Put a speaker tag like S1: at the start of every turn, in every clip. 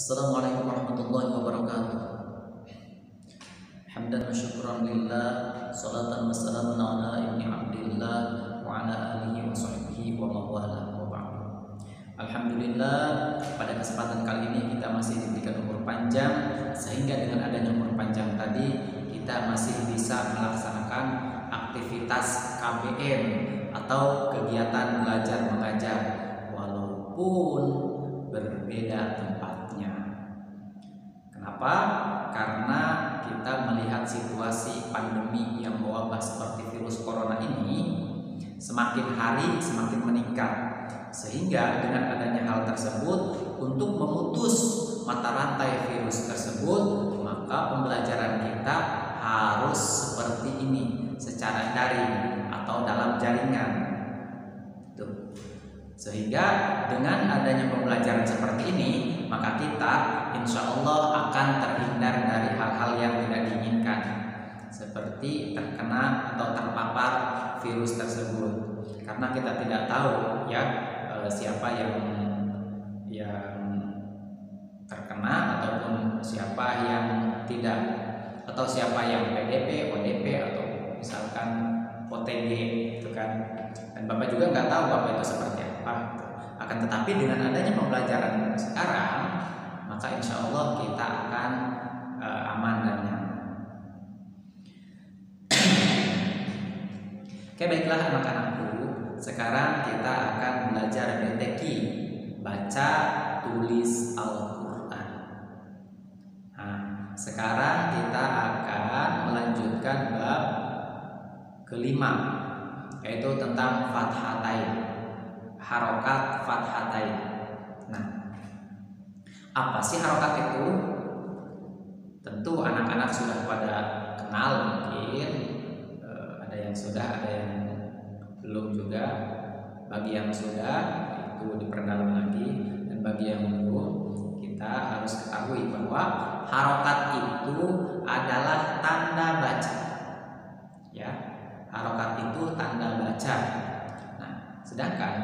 S1: Assalamualaikum warahmatullahi wabarakatuh. Hamdan wa syukran lillah, salatan wa salamun ala ibni abdillah wa ala alihi wa sahbihi wa mawala wa ba'du. Alhamdulillah, pada kesempatan kali ini kita masih diberikan umur panjang, sehingga dengan adanya umur panjang tadi kita masih bisa melaksanakan aktivitas KBM atau kegiatan belajar mengajar walaupun berbeda tempatnya. Kenapa? Karena kita melihat situasi pandemi yang mewabah seperti virus corona ini semakin hari semakin meningkat, sehingga dengan adanya hal tersebut untuk memutus mata rantai virus tersebut, maka pembelajaran kita harus seperti ini, secara daring atau dalam jaringan. Tuh. Sehingga dengan adanya pembelajaran seperti ini, maka kita insya Allah akan terhindar dari hal-hal yang tidak diinginkan, seperti terkena atau terpapar virus tersebut. Karena kita tidak tahu ya siapa yang terkena ataupun siapa yang tidak, atau siapa yang PDP, ODP atau misalkan OTG itu kan. Dan Bapak juga nggak tahu Bapak itu seperti apa. Akan tetapi dengan adanya pembelajaran sekarang, maka insya Allah kita akan aman dan nyaman. Oke, baiklah anak-anakku, sekarang kita akan belajar BTQ, baca tulis Al-Quran. Nah, sekarang kita akan melanjutkan bab kelima, yaitu tentang fathatain, harokat fathatain. Nah, apa sih harokat itu? Tentu anak-anak sudah pada kenal mungkin, ada yang sudah, ada yang belum juga. Bagi yang sudah itu diperdalam lagi, dan bagi yang belum, kita harus ketahui bahwa harokat itu adalah tanda baca. Ya, harokat itu tanda baca. Nah, sedangkan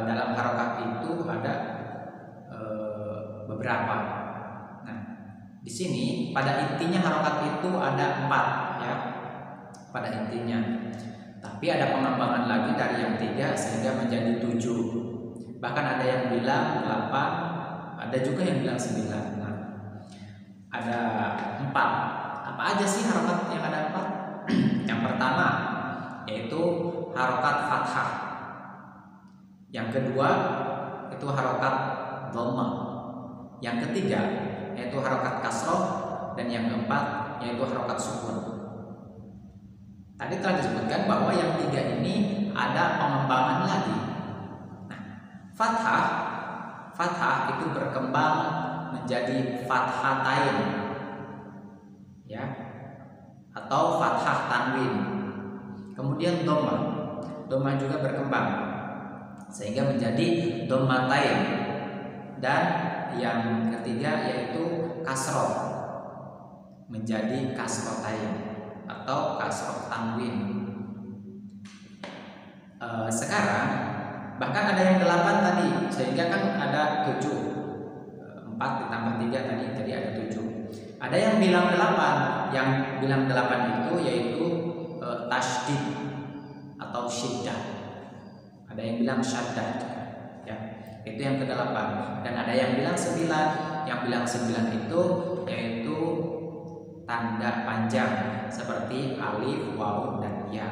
S1: dalam harokat itu ada beberapa. Nah, di sini pada intinya harokat itu ada 4 ya, pada intinya. Tapi ada pengembangan lagi dari yang 3 sehingga menjadi 7. Bahkan ada yang bilang 8, ada juga yang bilang 9. Nah, ada 4. Apa aja sih harokat yang ada 4? Yang pertama yaitu harokat fathah. Yang kedua itu harokat dhammah. Yang ketiga yaitu harokat kasroh, dan yang keempat yaitu harokat sukun. Tadi telah disebutkan bahwa yang 3 ini ada pengembangan lagi. Nah, fathah itu berkembang menjadi fathatain, ya, atau fathah tanwin. Kemudian dhammah juga berkembang sehingga menjadi dhammatain, dan yang ketiga yaitu kasroh menjadi kasrotain atau kasroh tanwin. Sekarang bahkan ada yang 8 tadi, sehingga kan ada 7. 4 ditambah 3 tadi, jadi ada 7. Ada yang bilang 8, yang bilang 8 itu yaitu tasydid atau syiddah. Ada yang bilang syaddah, ya, itu yang ke-8. Dan ada yang bilang 9, yang bilang 9 itu yaitu tanda panjang seperti alif, waw, dan ya.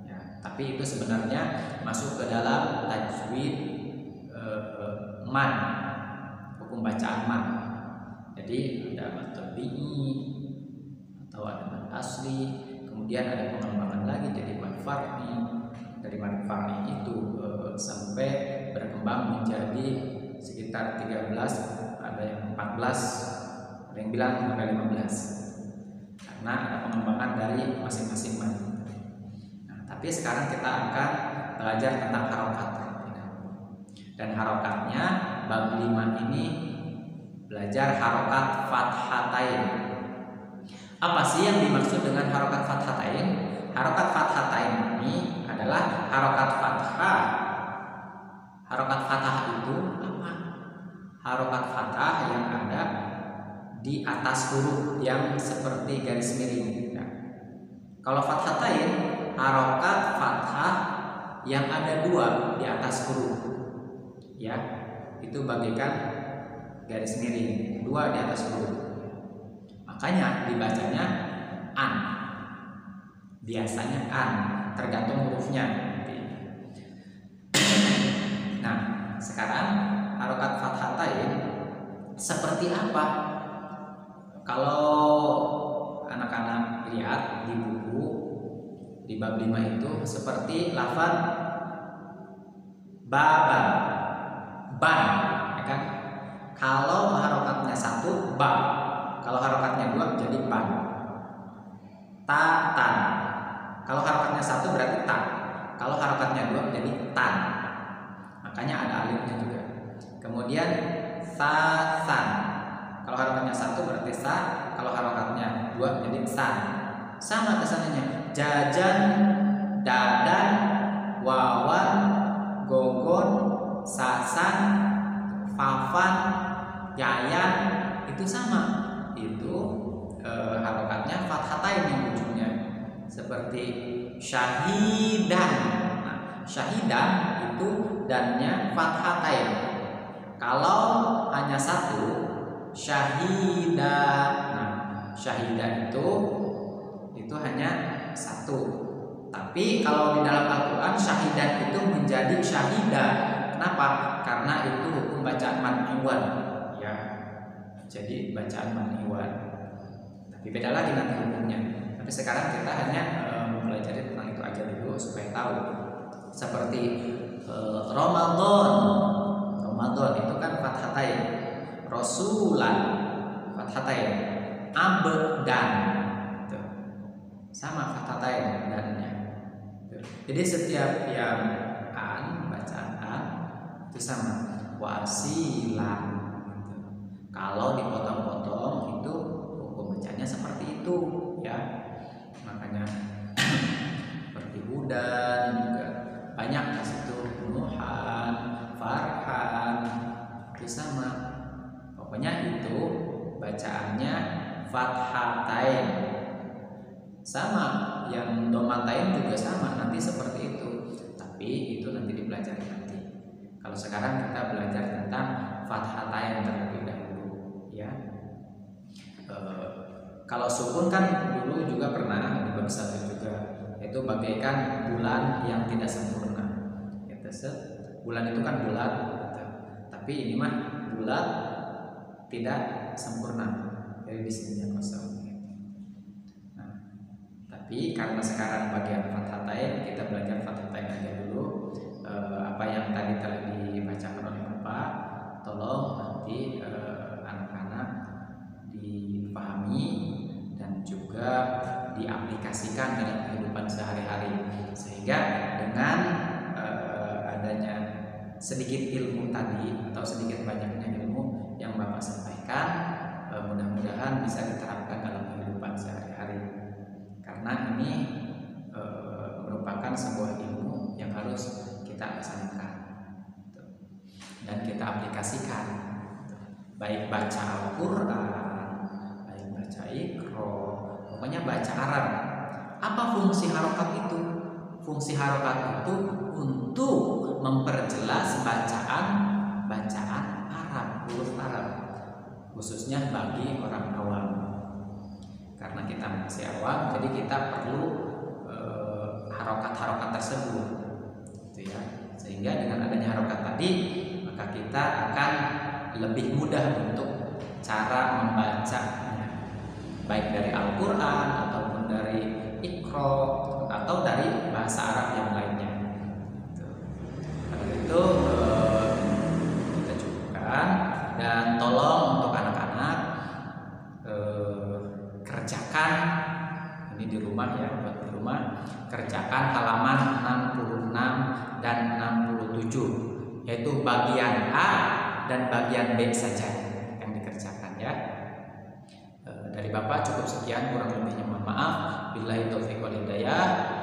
S1: Ya, tapi itu sebenarnya masuk ke dalam tajwid man, hukum bacaan man. Jadi ada mad tabi'i atau ada mad asli, kemudian ada pengembangan lagi jadi mad far'i. Dari mad far'i itu sampai berkembang menjadi sekitar 13, ada yang 14, ada yang bilang sampai 15. Karena ada pengembangan dari masing-masing mad. Nah, tapi sekarang kita akan belajar tentang harokat. Dan harokatnya bab 5 ini belajar harokat fathatain. Apa sih yang dimaksud dengan harokat fathatain? Harokat fathatain ini adalah harokat fathah. Harokat fathah itu apa? harokat fathah yang ada di atas huruf yang seperti garis miring. Nah, kalau fathatain, harokat fathah yang ada 2 di atas huruf, ya, itu bagaikan garis miring 2 di atas huruf. Makanya dibacanya an, biasanya an, tergantung hurufnya. Nah, sekarang harokat fathatain seperti apa? Kalau anak-anak lihat di buku di bab 5 itu seperti lafaz baban, ban, ya kan? Kalau harokatnya 1 ba, kalau harokatnya 2 jadi ban. Ta-tan, kalau harokatnya 1 berarti ta, kalau harokatnya 2 jadi tan. Makanya ada alifnya juga. Kemudian sa-san, kalau harokatnya 1 berarti sa, kalau harokatnya 2 jadi san. Sama kesannya, jajan, dadan, wawan, gogon, sasan, fafan, yayan, itu sama. Itu harokatnya fathatain yang ujungnya. Seperti syahidan. Nah, syahidan itu dannya fathatain. Kalau hanya 1, syahida. Nah, syahida itu hanya 1. Tapi kalau di dalam Al-Quran syahidan itu menjadi syahida. Kenapa? Karena itu hukum bacaan man'iwan, ya. Jadi bacaan man'iwan. Tapi beda lagi nanti hukumnya. Tapi sekarang kita hanya mempelajari tentang itu aja dulu supaya tahu. Seperti Ramadan. Ramadan itu kan fathatain. Rasulan fathatain. Abdan sama fathatain dannya. Jadi setiap yang an, bacaan an itu sama. Wasilah. Kalau dipotong-potong itu hukum bacanya seperti itu, ya. Makanya seperti hudan juga banyak di situ, nuhan, farhan, itu sama. Pokoknya itu bacaannya fathatain. Sama yang domatain juga sama, nanti seperti itu. Tapi itu nanti dipelajari nanti. Kalau sekarang kita belajar tentang fathatain terlebih dahulu, ya. Kalau sukun kan dulu juga pernah di bab 1 juga, yaitu bagaikan bulan yang tidak sempurna. Bulan itu kan bulat, gitu. Tapi ini mah bulat tidak sempurna, jadi di sininya kosong. Tapi karena sekarang bagian fathatain, kita belajar fathatain aja dulu. Apa yang tadi telah dibacakan oleh Bapak, tolong nanti anak-anak dipahami dan juga diaplikasikan dalam kehidupan sehari-hari, sehingga dengan adanya sedikit ilmu tadi atau sedikit banyaknya ilmu yang Bapak sampaikan, mudah-mudahan bisa diterapkan dalam kehidupan sehari-hari. Karena ini merupakan sebuah ilmu yang harus kita laksanakan dan kita aplikasikan, baik baca Al-Quran, baik baca Iqra, pokoknya baca Arab. Apa fungsi harokat itu? Fungsi harokat itu untuk memperjelas bacaan Arab, huruf Arab, khususnya bagi orang awam. Karena kita masih awam, jadi kita perlu harokat-harokat tersebut, gitu ya. Sehingga dengan adanya harokat tadi, maka kita akan lebih mudah untuk cara membacanya, baik dari Al-Quran ataupun dari Iqra atau dari bahasa Arab yang lainnya. Kalau itu kita cukupkan, dan tolong untuk anak-anak kerjakan ini di rumah, ya, buat di rumah, kerjakan halaman 66 dan 67, yaitu bagian A dan bagian B saja yang dikerjakan, ya. Dari Bapak cukup sekian, kurang lebihnya mohon maaf. Billahi taufiq wal hidayah.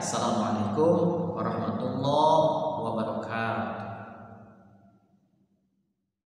S1: Assalamualaikum warahmatullahi wabarakatuh.